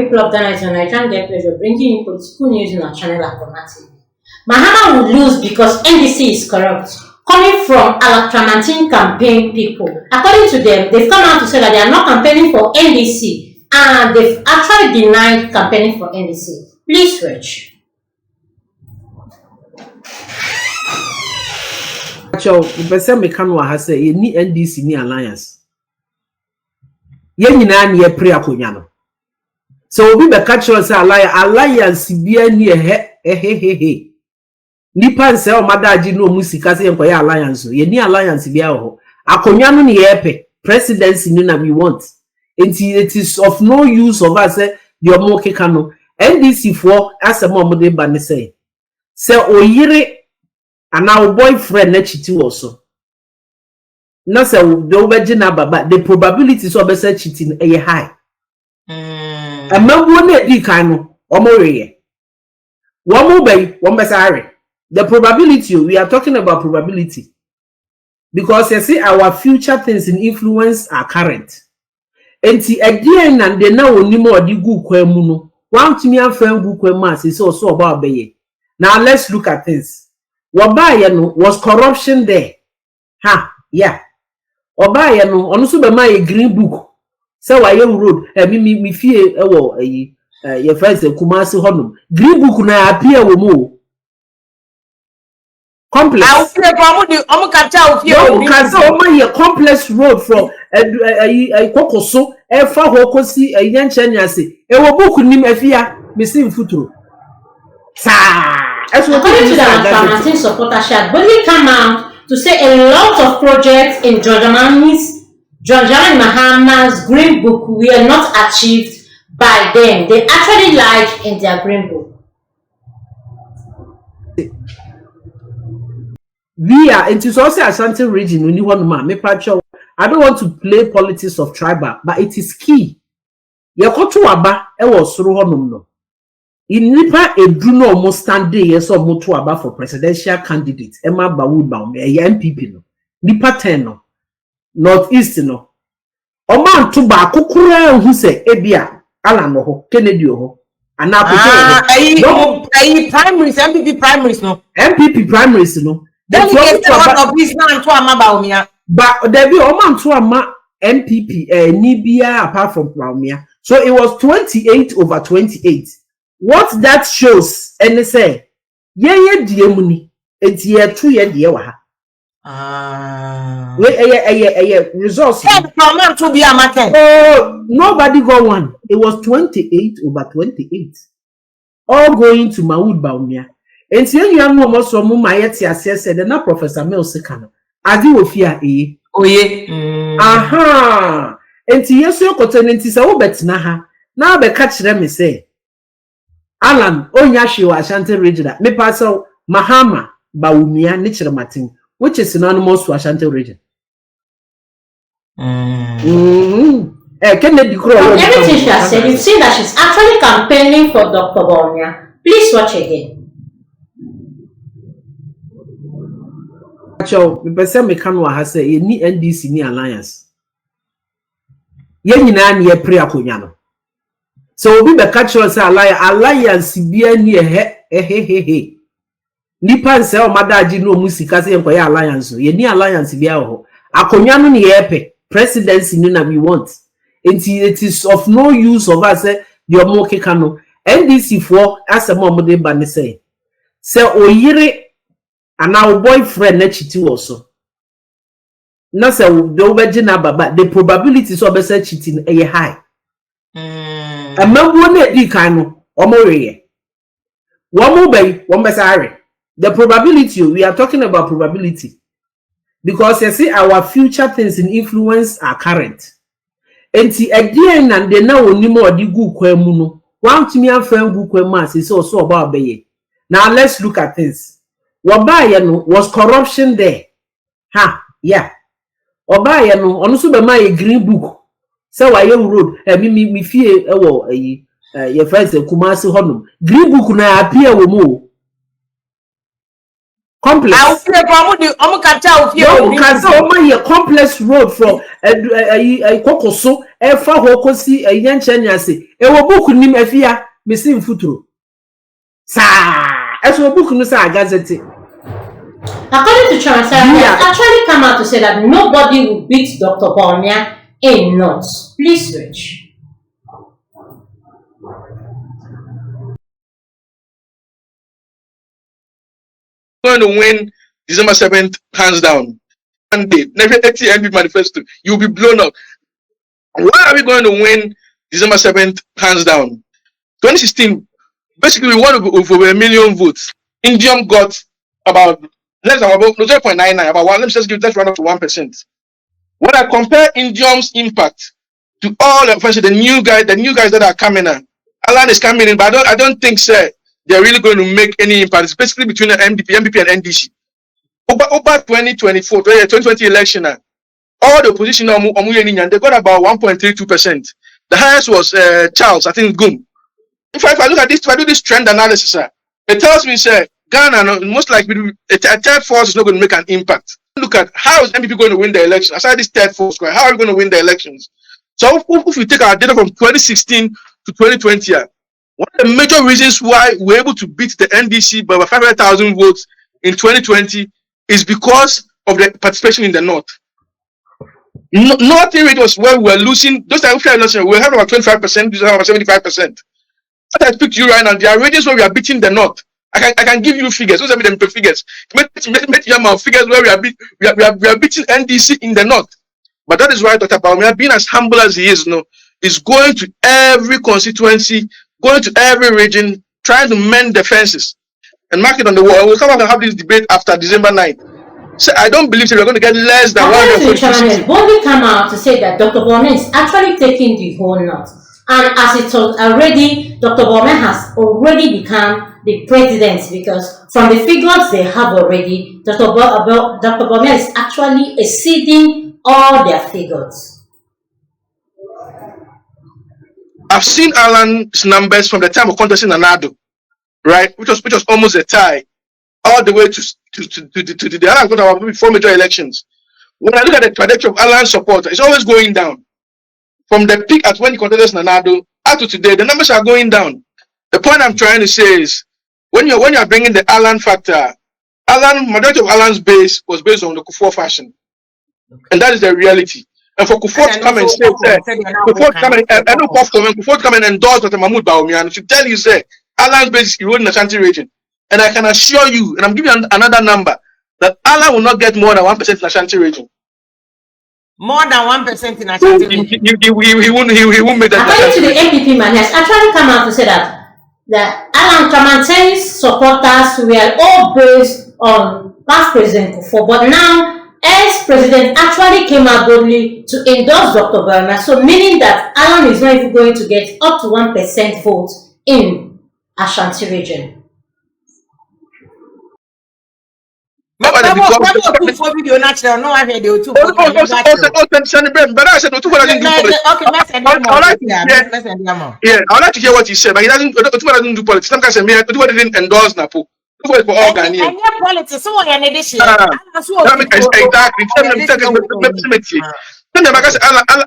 people of Ghana, it's a Nigerian Get Pleasure bringing you political news in our channel Kyerematen. Mahama will lose because NDC is corrupt. Coming from Kyerematen campaign people. According to them, they've come out to say that they are not campaigning for NDC and they've actually denied campaigning for NDC. Please, Rich. The person me can wa say ni NDC ni alliance. Ye nyina na ye pre akonya no. So obi be catch us say alliance bia ni he. Nipa nse o madaji no mu sika say enkoye alliance ye ni alliance bia ho. Akonya no ne ye pe presidency ni na we want. It is of no use of us say your mo keka no. NDC for asem o mo de ba ne say oyire and our boyfriend na chiti also. Na say do be gina baba the probabilities of be cheating e high. Amawo na di kan no omoreye. One be say the probability we are talking about probability. Because you see our future things in influence are current. Enti again and they now oni mo di gu kwemu no. Wan timi afan gu kwemu as so about beye. Now let's look at this. Obaye no was corruption there. Yeah. Obaye no onu so be ma a green book. Say why road me fie ewo your friends Kumasi honum. Green book na appear wo mo. Complex. I will complex road from Kokoso efa hokosi yanchanyase. Ewo book nim afia me sim futuro. According to the Kyerematen supporter, she had boldly come out to say a lot of projects in John Dramani Mahama's Green Book were not achieved by them. They actually lied in their Green Book. We are into also Ashanti region. I don't want to play politics of tribal, but it is key. Yakotu aba was through no. In nipa edruno almost stand day yes or motu aba for presidential candidate Emma Bawumia MPP no nipa 10 no northeast no oman to ba kokura hu se ebia ala no ho Kennedy ho ana primaries MPP primaries no that's what of this man to ama Bawumia but there be oman to ama MPP nibia apart from Bawumia, so it was 28/28. What that shows and they say ye diemuni enti ye tu ye die wa ha results to be a oh nobody got one. It was 28/28 all going to Bawumia. Enti you am no so mu mayeti ase said na Professor Mills kana adi ofia enti yeso yokoto enti se wo betina ha na be ka kire me say Alan Onyashi wa Ashanti region. Me paso Mahama Bawumia ni Kyerematen, which is synonymous to Ashanti region. Everything she has said, you see that she's actually campaigning for Dr. Bawumia. Please watch again. The person me can wa say ye ni NDC ni alliance. Ye nyina na ye pre akonya no. So obi be catch us say alliance bia ni he. Nipa nse o madaji no mu sika say enkoye alliance ye ni alliance bia ho. Akonya no ne ye pe presidency ni na we want. It is of no use of us say the omo keka no. NDC for asem o mo de ba ne say oyire and our boyfriend na chiti also. Na say do be gina baba the probabilities of be cheating e high. Amawo na di kan no omoreye. One be say the probability we are talking about probability. Because you see our future things in influence are current. Enti again and they now oni mo di gu kwemu no. Wan timi afan gu kwemu as so about beye. Now let's look at this. Obaye no was corruption there. Yeah. Obaye no onu so be ma a green book. Say why road me fie ewo your friends Kumasi honum. Green book na appear wo mo. Complex. I will feel I'm catch out No, because here complex road from Kokoso, Efa Hokosi, a young Chanyasi, a book nim Efia, missing futuro. Sa, as a book, no, sir, gazette. According to Chancellor, he has actually come out to say that nobody will beat Dr. Bawumia in North. Please, Rich. Going to win December 7th, hands down. One day, never 80 MP manifesto, you'll be blown up. Why are we going to win December 7th, hands down? 2016, basically, we won over 1 million votes. Indium got about less than about 0.99, about one. Let's run up to 1%. When I compare Indium's impact to all the new guys that are coming in, Alan is coming in, but I don't think, sir, they're really going to make any impact. It's basically between the MPP and NDC. Over 2020 election, all the opposition they got about 1.32%. The highest was Charles, I think, Gum. If I look at this, if I do this trend analysis, it tells me, sir, Ghana, most likely, a third force is not going to make an impact. Look at how is MPP going to win the election? Aside this third force, how are we going to win the elections? So if we take our data from 2016 to 2020, one of the major reasons why we're able to beat the NDC by 500,000 votes in 2020 is because of the participation in the North. North rate was where we were losing. Those times we were having about 25%, we have about 75%. As I speak to you right now, there are regions where we are beating the North. I can give you figures. Those are the figures. Figures where we are beating NDC in the North. But that is why Dr. Bawumia, being as humble as he is, is going to every constituency, going to every region, trying to mend the fences and mark it on the wall. We'll come up and have this debate after December 9th. So I don't believe that we're going to get less than 146. Bobby come out to say that Dr. Bawumia is actually taking the whole North. And as it was already, Dr. Bawumia has already become the president because from the figures they have already, Dr. Bawumia is actually exceeding all their figures. I've seen Alan's numbers from the time of contesting Nanado, right, which was almost a tie, all the way to the Alan got about 4 major elections. When I look at the trajectory of Alan's support, it's always going down. From the peak at when he contested Nanado up to today, the numbers are going down. The point I'm trying to say is when you're bringing the Alan factor, majority of Alan's base was based on the Kufuor fashion, and that is the reality. And for Kufuor to come and say, Kufuor to come and endorse Dr. Mahmoud Bawumia, and to tell you, say, Alan's base is eroding the Ashanti region. And I can assure you, and I'm giving you another number, that Alan will not get more than 1% in the Ashanti region. More than 1% in Ashanti region. He won't make that. According to the MPP man, he has actually come out to say that Alan Kyerematen's supporters were all based on past President Kufuor, but now ex-president actually came out boldly to endorse Dr. Bawumia, so meaning that Alan is not even going to get up to 1% vote in Ashanti region. But I said video natural. No, I heard you too. But I said no. I'd like to hear what he said, but he doesn't do politics. Some guys say me, Otubo didn't endorse Napo. Otubo is for all Ghanaians. Politics. So what an edition? Exactly.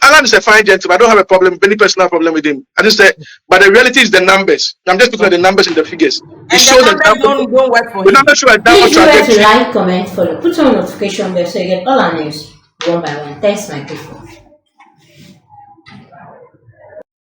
Alan is a fine gentleman. I don't have a problem, any personal problem with him. I just say, but the reality is the numbers. I'm just looking at the numbers and the figures. It shows that don't work for the numbers show a downward trajectory. trajectory. Please like, comment, follow. Put on notification bell so you get all our news one by one. Thanks, my people.